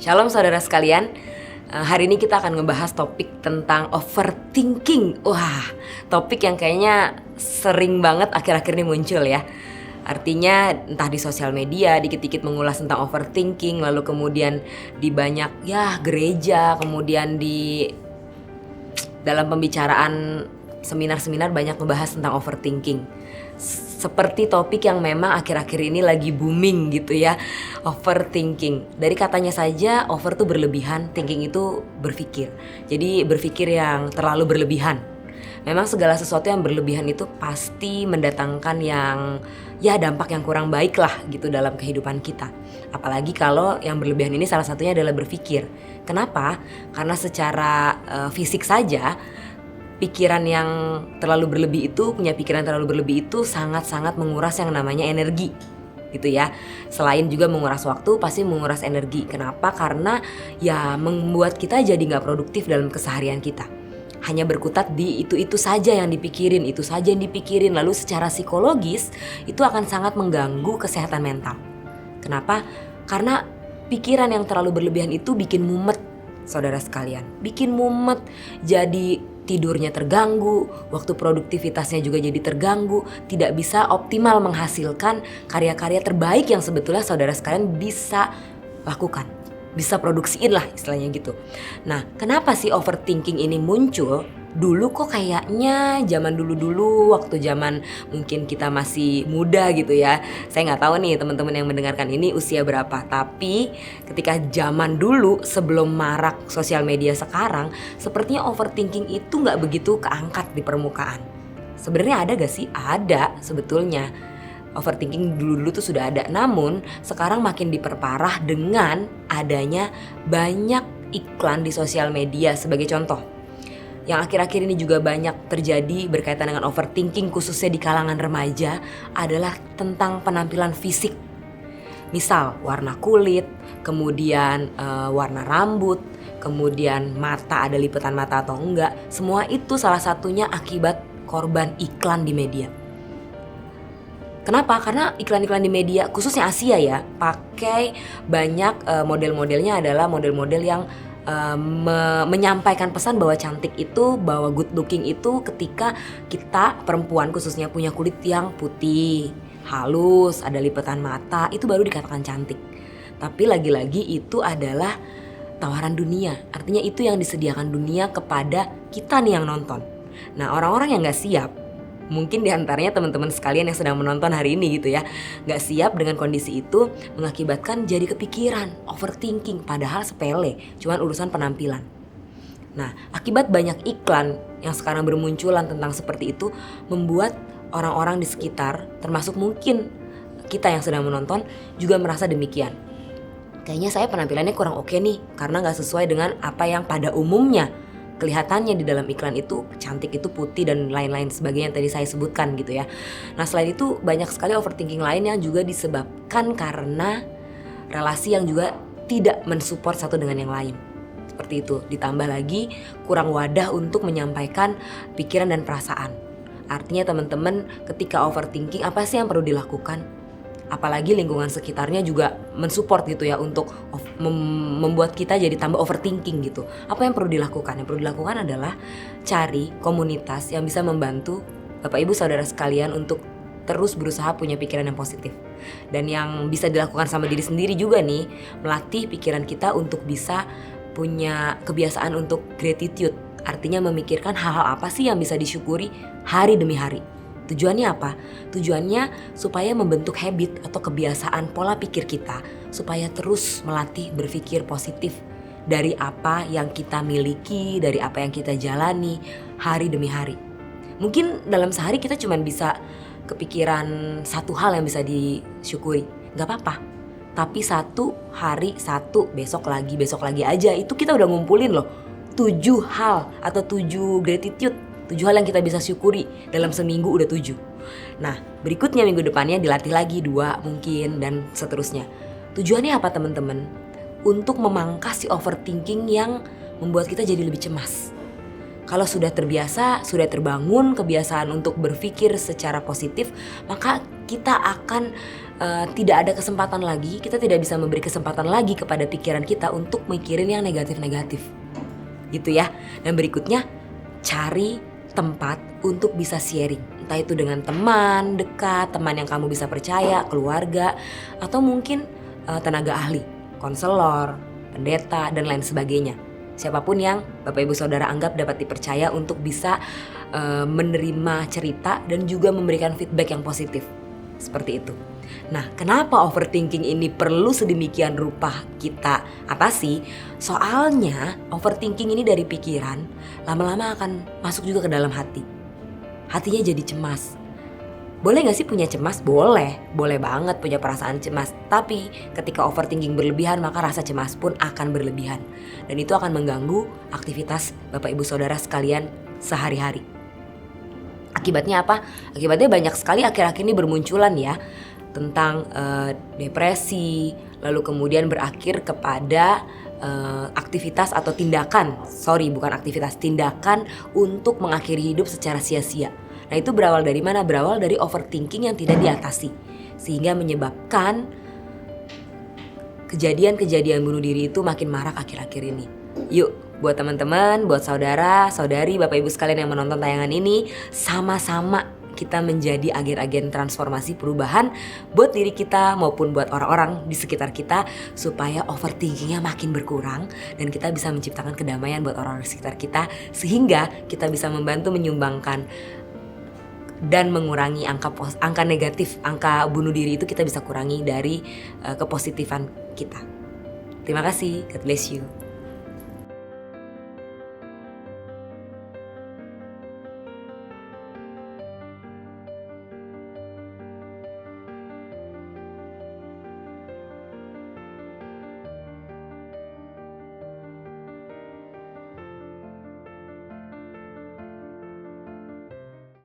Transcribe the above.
Shalom saudara sekalian. Hari ini kita akan ngebahas topik tentang overthinking. Wah, topik yang kayaknya sering banget akhir-akhir ini muncul ya. Artinya entah di sosial media dikit-dikit mengulas tentang overthinking, lalu kemudian di banyak gereja, kemudian di dalam pembicaraan seminar-seminar banyak ngebahas tentang overthinking. Seperti topik yang memang akhir-akhir ini lagi booming gitu ya, overthinking. Dari katanya saja over tuh berlebihan, thinking itu berpikir. Jadi berpikir yang terlalu berlebihan. Memang segala sesuatu yang berlebihan itu pasti mendatangkan dampak yang kurang baik lah gitu dalam kehidupan kita. Apalagi kalau yang berlebihan ini salah satunya adalah berpikir. Kenapa? Karena secara fisik saja pikiran yang terlalu berlebih itu, punya pikiran terlalu berlebih itu sangat-sangat menguras yang namanya energi gitu ya. Selain juga menguras waktu, pasti menguras energi. Kenapa? Karena membuat kita jadi gak produktif dalam keseharian kita. Hanya berkutat di itu saja yang dipikirin, itu saja yang dipikirin. Lalu secara psikologis itu akan sangat mengganggu kesehatan mental. Kenapa? Karena pikiran yang terlalu berlebihan itu bikin mumet, saudara sekalian. Bikin mumet, jadi tidurnya terganggu, waktu produktivitasnya juga jadi terganggu, tidak bisa optimal menghasilkan karya-karya terbaik yang sebetulnya saudara sekalian bisa lakukan, bisa produksiin lah istilahnya gitu. Nah, kenapa sih overthinking ini muncul? Dulu kok kayaknya zaman dulu-dulu waktu zaman mungkin kita masih muda gitu ya. Saya nggak tahu nih teman-teman yang mendengarkan ini usia berapa. Tapi ketika zaman dulu sebelum marak sosial media sekarang, sepertinya overthinking itu nggak begitu keangkat di permukaan. Sebenarnya ada gak sih? Ada sebetulnya. Overthinking dulu-dulu tuh sudah ada. Namun sekarang makin diperparah dengan adanya banyak iklan di sosial media. Sebagai contoh, yang akhir-akhir ini juga banyak terjadi berkaitan dengan overthinking khususnya di kalangan remaja adalah tentang penampilan fisik. Misal warna kulit, kemudian warna rambut, kemudian mata, ada lipatan mata atau enggak. Semua itu salah satunya akibat korban iklan di media. Kenapa? Karena iklan-iklan di media khususnya Asia ya, pakai banyak model-modelnya adalah model-model yang menyampaikan pesan bahwa cantik itu, bahwa good looking itu ketika kita perempuan khususnya punya kulit yang putih, halus, ada lipatan mata, itu baru dikatakan cantik. Tapi lagi-lagi itu adalah tawaran dunia, artinya itu yang disediakan dunia kepada kita nih yang nonton. Nah, orang-orang yang gak siap, mungkin diantaranya teman-teman sekalian yang sedang menonton hari ini gitu ya, gak siap dengan kondisi itu mengakibatkan jadi kepikiran, overthinking, padahal sepele, cuman urusan penampilan. Nah, akibat banyak iklan yang sekarang bermunculan tentang seperti itu, membuat orang-orang di sekitar, termasuk mungkin kita yang sedang menonton, juga merasa demikian. Kayaknya saya penampilannya kurang oke nih, karena gak sesuai dengan apa yang pada umumnya kelihatannya di dalam iklan itu, cantik itu putih dan lain-lain sebagainya yang tadi saya sebutkan gitu ya. Nah, selain itu banyak sekali overthinking lain yang juga disebabkan karena relasi yang juga tidak mensupport satu dengan yang lain. Seperti itu, ditambah lagi kurang wadah untuk menyampaikan pikiran dan perasaan. Artinya teman-teman ketika overthinking apa sih yang perlu dilakukan? Apalagi lingkungan sekitarnya juga mensupport gitu ya untuk membuat kita jadi tambah overthinking gitu. Apa yang perlu dilakukan? Yang perlu dilakukan adalah cari komunitas yang bisa membantu Bapak Ibu Saudara sekalian untuk terus berusaha punya pikiran yang positif. Dan yang bisa dilakukan sama diri sendiri juga nih, melatih pikiran kita untuk bisa punya kebiasaan untuk gratitude. Artinya memikirkan hal-hal apa sih yang bisa disyukuri hari demi hari. Tujuannya apa? Tujuannya supaya membentuk habit atau kebiasaan pola pikir kita supaya terus melatih berpikir positif dari apa yang kita miliki, dari apa yang kita jalani hari demi hari. Mungkin dalam sehari kita cuma bisa kepikiran satu hal yang bisa disyukuri, gak apa-apa. Tapi satu hari satu, besok lagi aja itu kita udah ngumpulin loh 7 hal atau 7 gratitude. 7 hal yang kita bisa syukuri dalam seminggu udah 7. Nah, berikutnya minggu depannya dilatih lagi 2 mungkin dan seterusnya. Tujuannya apa teman-teman? Untuk memangkas si overthinking yang membuat kita jadi lebih cemas. Kalau sudah terbiasa, sudah terbangun kebiasaan untuk berpikir secara positif, maka kita akan tidak ada kesempatan lagi, kita tidak bisa memberi kesempatan lagi kepada pikiran kita untuk mikirin yang negatif-negatif. Gitu ya. Dan berikutnya, cari tempat untuk bisa sharing. Entah itu dengan teman dekat, teman yang kamu bisa percaya, keluarga, atau mungkin tenaga ahli, konselor, pendeta, dan lain sebagainya. Siapapun yang Bapak Ibu Saudara anggap dapat dipercaya untuk bisa menerima cerita dan juga memberikan feedback yang positif. Seperti itu. Nah, kenapa overthinking ini perlu sedemikian rupa kita atasi? Soalnya overthinking ini dari pikiran lama-lama akan masuk juga ke dalam hati. Hatinya jadi cemas. Boleh gak sih punya cemas? Boleh banget punya perasaan cemas. Tapi ketika overthinking berlebihan, maka rasa cemas pun akan berlebihan. Dan itu akan mengganggu aktivitas Bapak Ibu Saudara sekalian sehari-hari. Akibatnya apa? Akibatnya banyak sekali akhir-akhir ini bermunculan ya. Tentang depresi, lalu kemudian berakhir kepada aktivitas atau tindakan. Tindakan untuk mengakhiri hidup secara sia-sia. Nah, itu berawal dari mana? Berawal dari overthinking yang tidak diatasi, sehingga menyebabkan kejadian-kejadian bunuh diri itu makin marak akhir-akhir ini. Yuk, buat teman-teman, buat saudara, saudari, Bapak Ibu sekalian yang menonton tayangan ini, sama-sama kita menjadi agen-agen transformasi perubahan buat diri kita maupun buat orang-orang di sekitar kita, supaya overthinkingnya makin berkurang dan kita bisa menciptakan kedamaian buat orang-orang di sekitar kita, sehingga kita bisa membantu menyumbangkan dan mengurangi angka negatif, angka bunuh diri itu kita bisa kurangi dari kepositifan kita. Terima kasih, God bless you.